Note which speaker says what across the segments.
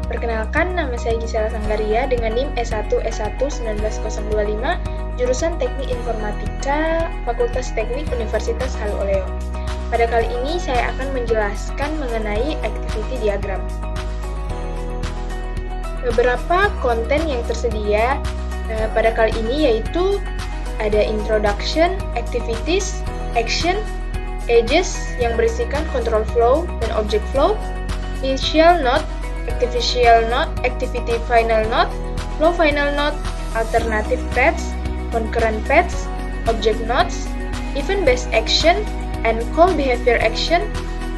Speaker 1: Perkenalkan, nama saya Gisela Sanggaria dengan NIM S1S1 19025, jurusan Teknik Informatika, Fakultas Teknik Universitas Halu Oleo. Pada kali ini saya akan menjelaskan mengenai activity diagram. Beberapa konten yang tersedia pada kali ini yaitu ada introduction, activities, action, edges yang berisikan control flow dan object flow, initial node, activity final node, flow final node, alternative paths, concurrent paths, object nodes, event-based action, and call behavior action,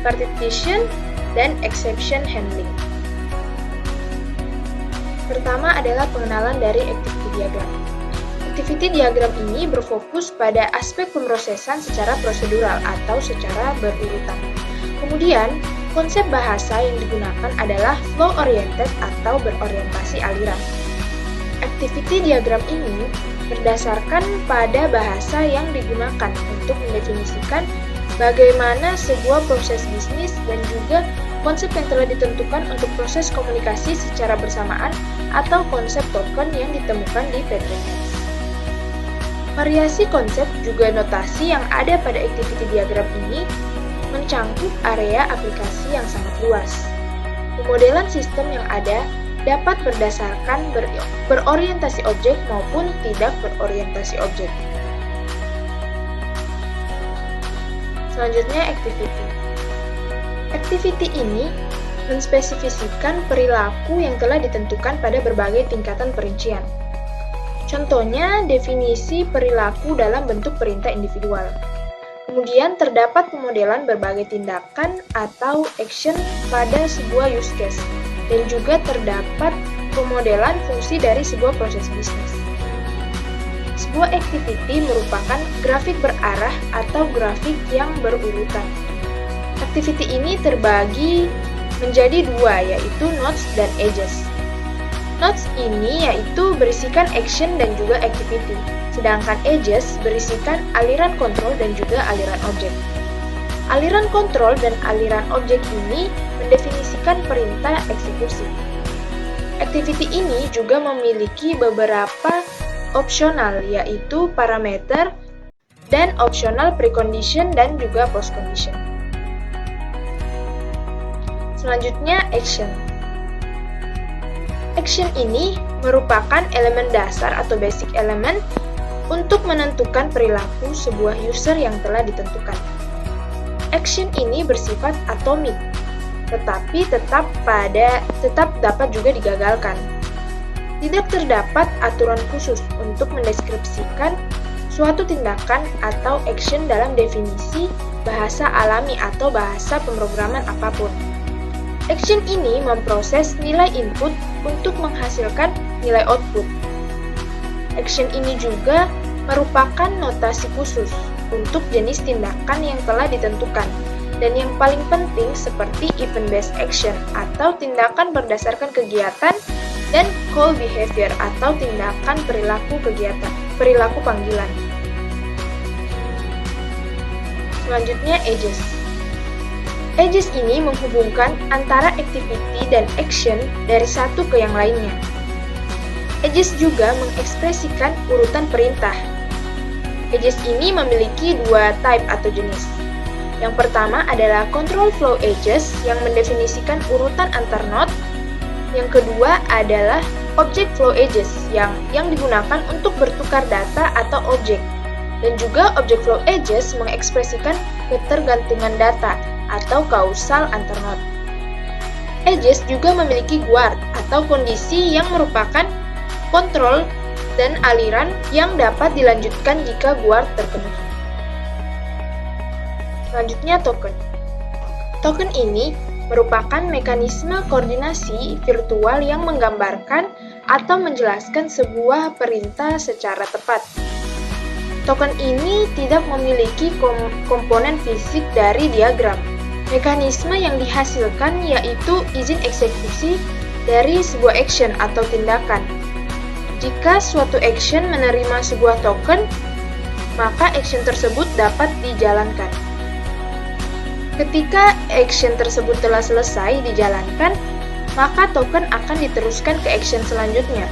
Speaker 1: partition, dan exception handling. Pertama adalah pengenalan dari activity diagram. Activity diagram ini berfokus pada aspek pemrosesan secara prosedural atau secara berurutan. Kemudian, konsep bahasa yang digunakan adalah flow-oriented atau berorientasi aliran. Activity diagram ini berdasarkan pada bahasa yang digunakan untuk mendefinisikan bagaimana sebuah proses bisnis dan juga konsep yang telah ditentukan untuk proses komunikasi secara bersamaan atau konsep token yang ditemukan di P3X. Variasi konsep juga notasi yang ada pada activity diagram ini mencangkup area aplikasi yang sangat luas. Pemodelan sistem yang ada dapat berdasarkan berorientasi objek maupun tidak berorientasi objek. Selanjutnya, activity. Activity ini menspesifikasikan perilaku yang telah ditentukan pada berbagai tingkatan perincian. Contohnya, definisi perilaku dalam bentuk perintah individual. Kemudian terdapat pemodelan berbagai tindakan atau action pada sebuah use case, dan juga terdapat pemodelan fungsi dari sebuah proses bisnis. Sebuah activity merupakan grafik berarah atau grafik yang berurutan. Activity ini terbagi menjadi dua, yaitu nodes dan edges. Nodes ini yaitu berisikan action dan juga activity, sedangkan edges berisikan aliran kontrol dan juga aliran objek. Aliran kontrol dan aliran objek ini mendefinisikan perintah eksekusi. Activity ini juga memiliki beberapa opsional, yaitu parameter dan opsional precondition dan juga postcondition. Selanjutnya, action. Action ini merupakan elemen dasar atau basic element untuk menentukan perilaku sebuah user yang telah ditentukan. Action ini bersifat atomik, tetapi tetap dapat juga digagalkan. Tidak terdapat aturan khusus untuk mendeskripsikan suatu tindakan atau action dalam definisi bahasa alami atau bahasa pemrograman apapun. Action ini memproses nilai input untuk menghasilkan nilai output. Action ini juga merupakan notasi khusus untuk jenis tindakan yang telah ditentukan, dan yang paling penting seperti event-based action atau tindakan berdasarkan kegiatan, dan call behavior atau tindakan perilaku panggilan. Selanjutnya, edges. Edges ini menghubungkan antara activity dan action dari satu ke yang lainnya. Edges juga mengekspresikan urutan perintah. Edges ini memiliki dua type atau jenis. Yang pertama adalah control flow edges yang mendefinisikan urutan antar node. Yang kedua adalah object flow edges yang digunakan untuk bertukar data atau objek. Dan juga object flow edges mengekspresikan ketergantungan data atau kausal antar node. Edges juga memiliki guard atau kondisi yang merupakan kontrol dan aliran yang dapat dilanjutkan jika guard terpenuhi. Selanjutnya, token. Token ini merupakan mekanisme koordinasi virtual yang menggambarkan atau menjelaskan sebuah perintah secara tepat. Token ini tidak memiliki komponen fisik dari diagram. Mekanisme yang dihasilkan yaitu izin eksekusi dari sebuah action atau tindakan. Jika suatu action menerima sebuah token, maka action tersebut dapat dijalankan. Ketika action tersebut telah selesai dijalankan, maka token akan diteruskan ke action selanjutnya.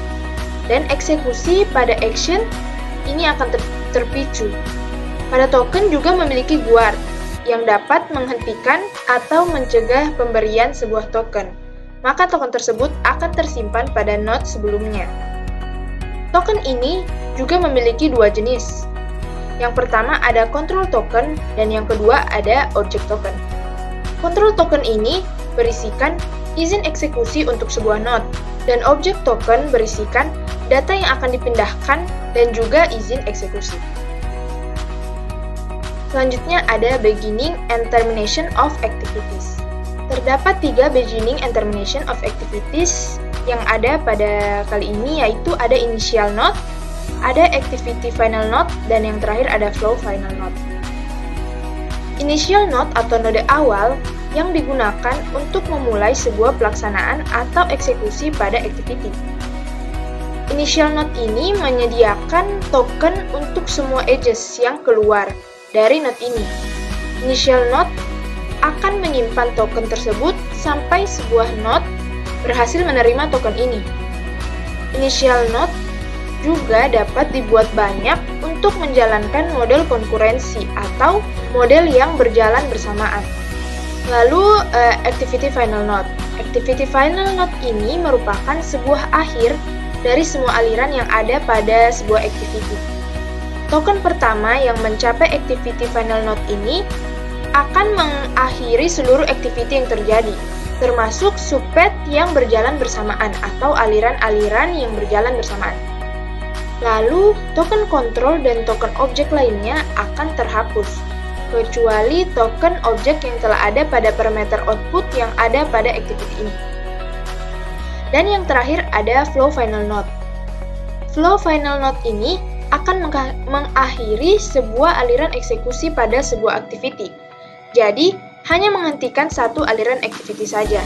Speaker 1: Dan eksekusi pada action ini akan terpicu. Pada token juga memiliki guard yang dapat menghentikan atau mencegah pemberian sebuah token. Maka token tersebut akan tersimpan pada node sebelumnya. Token ini juga memiliki dua jenis. Yang pertama ada control token dan yang kedua ada object token. Control token ini berisikan izin eksekusi untuk sebuah node dan object token berisikan data yang akan dipindahkan dan juga izin eksekusi. Selanjutnya ada beginning and termination of activities. Terdapat 3 beginning and termination of activities yang ada pada kali ini, yaitu ada initial node, ada activity final node, dan yang terakhir ada flow final node. Initial node atau node awal yang digunakan untuk memulai sebuah pelaksanaan atau eksekusi pada activity. Initial node ini menyediakan token untuk semua edges yang keluar dari node ini. Initial node akan menyimpan token tersebut sampai sebuah node berhasil menerima token ini. Initial node juga dapat dibuat banyak untuk menjalankan model konkurensi atau model yang berjalan bersamaan. Lalu, activity final node. Activity final node ini merupakan sebuah akhir dari semua aliran yang ada pada sebuah activity. Token pertama yang mencapai activity final node ini akan mengakhiri seluruh activity yang terjadi, termasuk subpath yang berjalan bersamaan atau aliran-aliran yang berjalan bersamaan. Lalu, token kontrol dan token objek lainnya akan terhapus, kecuali token objek yang telah ada pada parameter output yang ada pada activity ini. Dan yang terakhir ada flow final node. Flow final node ini akan mengakhiri sebuah aliran eksekusi pada sebuah activity. Jadi, hanya menghentikan satu aliran activity saja.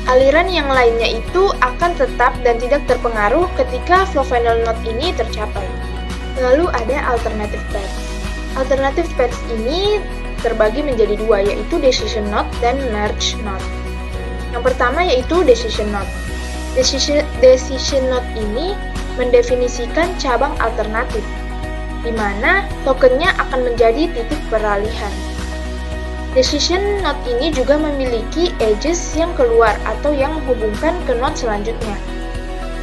Speaker 1: Aliran yang lainnya itu akan tetap dan tidak terpengaruh ketika flow final node ini tercapai. Lalu ada alternative paths. Alternative paths ini terbagi menjadi dua, yaitu decision node dan merge node. Yang pertama yaitu decision node. Decision node ini mendefinisikan cabang alternatif, di mana tokennya akan menjadi titik peralihan. Decision node ini juga memiliki edges yang keluar atau yang menghubungkan ke node selanjutnya,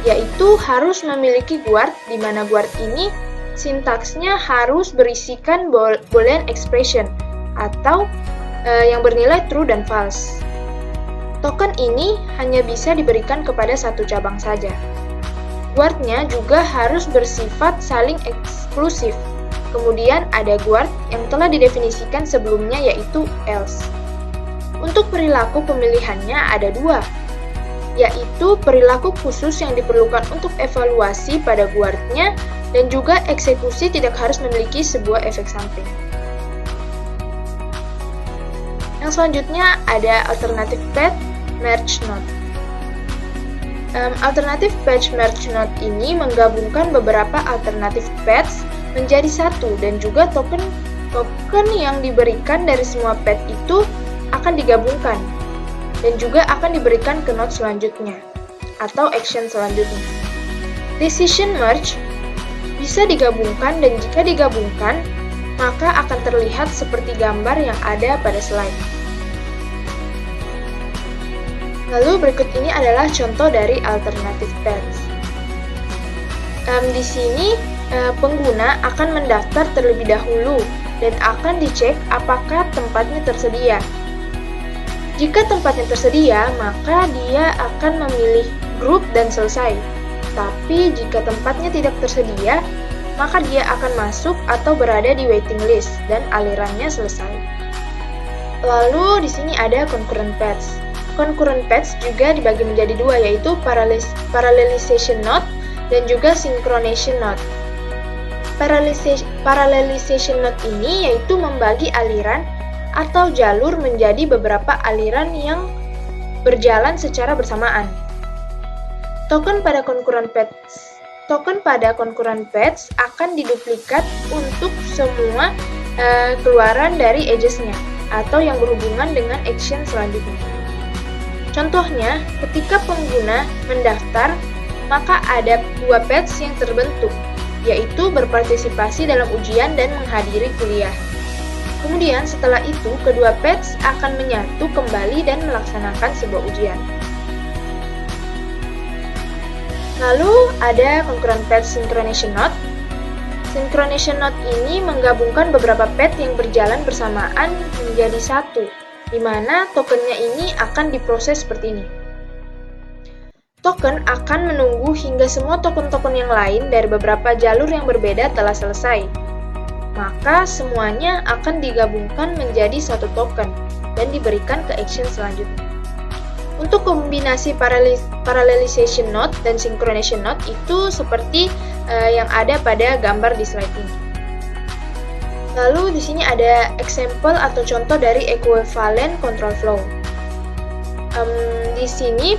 Speaker 1: yaitu harus memiliki guard, di mana guard ini sintaksnya harus berisikan boolean expression atau yang bernilai true dan false. Token ini hanya bisa diberikan kepada satu cabang saja. Guardnya juga harus bersifat saling eksklusif. Kemudian ada guard yang telah didefinisikan sebelumnya, yaitu else. Untuk perilaku pemilihannya ada dua, yaitu perilaku khusus yang diperlukan untuk evaluasi pada guardnya dan juga eksekusi tidak harus memiliki sebuah efek samping. Yang selanjutnya ada alternative path merge node. Alternative path merge node ini menggabungkan beberapa alternative paths menjadi satu, dan juga token yang diberikan dari semua path itu akan digabungkan dan juga akan diberikan ke node selanjutnya atau action selanjutnya. Decision merge bisa digabungkan, dan jika digabungkan maka akan terlihat seperti gambar yang ada pada slide. Lalu berikut ini adalah contoh dari alternative paths. Di sini pengguna akan mendaftar terlebih dahulu dan akan dicek apakah tempatnya tersedia. Jika tempatnya tersedia, maka dia akan memilih grup dan selesai. Tapi jika tempatnya tidak tersedia, maka dia akan masuk atau berada di waiting list dan alirannya selesai. Lalu di sini ada concurrent paths. Concurrent paths juga dibagi menjadi dua, yaitu parallelization node dan juga synchronization node. Parallelization node ini yaitu membagi aliran atau jalur menjadi beberapa aliran yang berjalan secara bersamaan. Token pada concurrent paths akan diduplikat untuk semua keluaran dari edges-nya atau yang berhubungan dengan action selanjutnya. Contohnya, ketika pengguna mendaftar, maka ada dua batch yang terbentuk, yaitu berpartisipasi dalam ujian dan menghadiri kuliah. Kemudian setelah itu, kedua batch akan menyatu kembali dan melaksanakan sebuah ujian. Lalu ada concurrent batch synchronization node. Synchronization node ini menggabungkan beberapa batch yang berjalan bersamaan menjadi satu, di mana tokennya ini akan diproses seperti ini. Token akan menunggu hingga semua token-token yang lain dari beberapa jalur yang berbeda telah selesai. Maka semuanya akan digabungkan menjadi satu token dan diberikan ke action selanjutnya. Untuk kombinasi parallelization node dan synchronization node itu seperti yang ada pada gambar di slide ini. Lalu di sini ada example atau contoh dari equivalent control flow. Di sini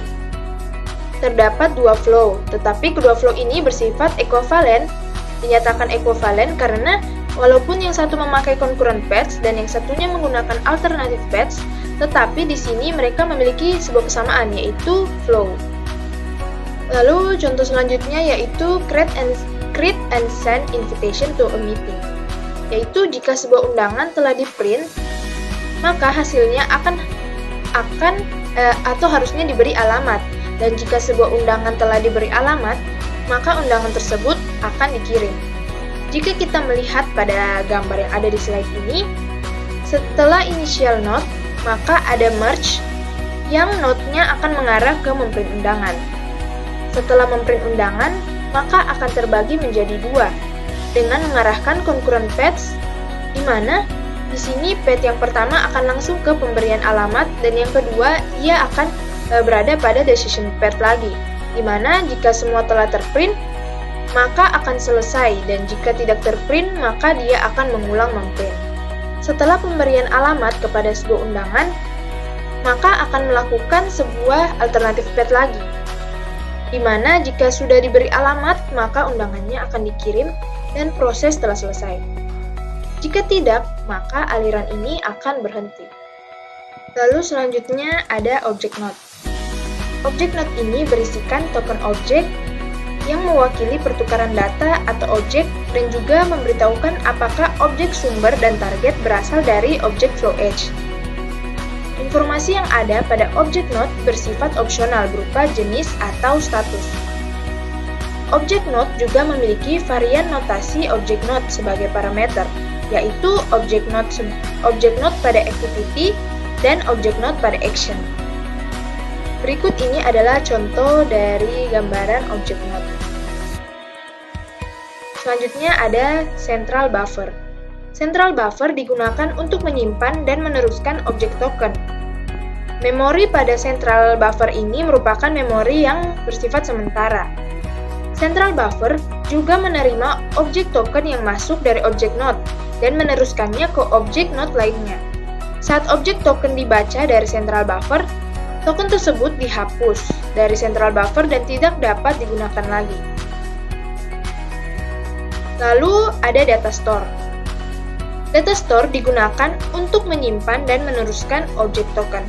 Speaker 1: terdapat dua flow, tetapi kedua flow ini bersifat equivalent. Dinyatakan equivalent karena walaupun yang satu memakai concurrent batch dan yang satunya menggunakan alternative batch, tetapi di sini mereka memiliki sebuah kesamaan, yaitu flow. Lalu contoh selanjutnya yaitu create and send invitation to a meeting. Yaitu jika sebuah undangan telah di-print, maka hasilnya atau harusnya diberi alamat. Dan jika sebuah undangan telah diberi alamat, maka undangan tersebut akan dikirim. Jika kita melihat pada gambar yang ada di slide ini, setelah initial node, maka ada merge yang node-nya akan mengarah ke memprint undangan. Setelah memprint undangan, maka akan terbagi menjadi dua dengan mengarahkan concurrent paths, di mana di sini path yang pertama akan langsung ke pemberian alamat dan yang kedua ia akan berada pada decision path lagi, di mana jika semua telah terprint, maka akan selesai dan jika tidak terprint, maka dia akan mengulang memprint. Setelah pemberian alamat kepada sebuah undangan, maka akan melakukan sebuah alternatif path lagi, di mana jika sudah diberi alamat, maka undangannya akan dikirim dan proses telah selesai. Jika tidak, maka aliran ini akan berhenti. Lalu selanjutnya ada object node. Object node ini berisikan token objek yang mewakili pertukaran data atau objek dan juga memberitahukan apakah objek sumber dan target berasal dari objek flow edge. Informasi yang ada pada object node bersifat opsional berupa jenis atau status. Object node juga memiliki varian notasi object node sebagai parameter, yaitu object node pada activity dan object node pada action. Berikut ini adalah contoh dari gambaran object node. Selanjutnya ada central buffer. Central buffer digunakan untuk menyimpan dan meneruskan objek token. Memori pada central buffer ini merupakan memori yang bersifat sementara. Central buffer juga menerima objek token yang masuk dari objek node dan meneruskannya ke objek node lainnya. Saat objek token dibaca dari central buffer, token tersebut dihapus dari central buffer dan tidak dapat digunakan lagi. Lalu ada data store. Data store digunakan untuk menyimpan dan meneruskan objek token.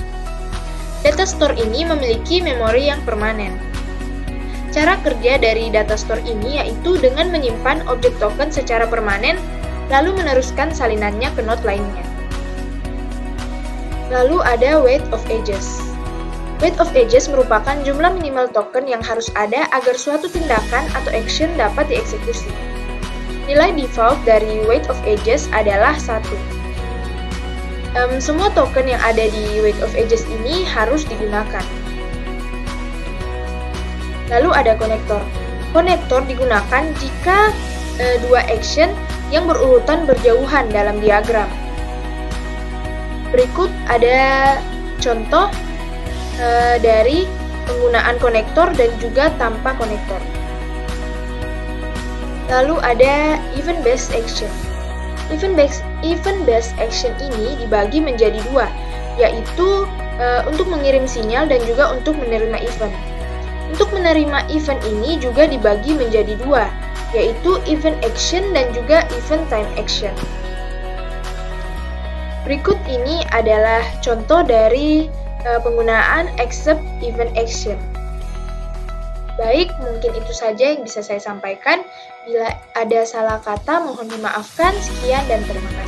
Speaker 1: Data store ini memiliki memori yang permanen. Cara kerja dari data store ini yaitu dengan menyimpan objek token secara permanen, lalu meneruskan salinannya ke node lainnya. Lalu ada weight of edges. Weight of edges merupakan jumlah minimal token yang harus ada agar suatu tindakan atau action dapat dieksekusi. Nilai default dari weight of edges adalah 1. Semua token yang ada di weight of edges ini harus digunakan. Lalu ada konektor. Konektor digunakan jika dua action yang berurutan berjauhan dalam diagram. Berikut ada contoh dari penggunaan konektor dan juga tanpa konektor. Lalu ada event-based action. Event-based action ini dibagi menjadi dua, yaitu untuk mengirim sinyal dan juga untuk menerima event. Untuk menerima event ini juga dibagi menjadi dua, yaitu event action dan juga event time action. Berikut ini adalah contoh dari penggunaan except even action. Baik, mungkin itu saja yang bisa saya sampaikan. Bila ada salah kata, mohon dimaafkan. Sekian dan terima kasih.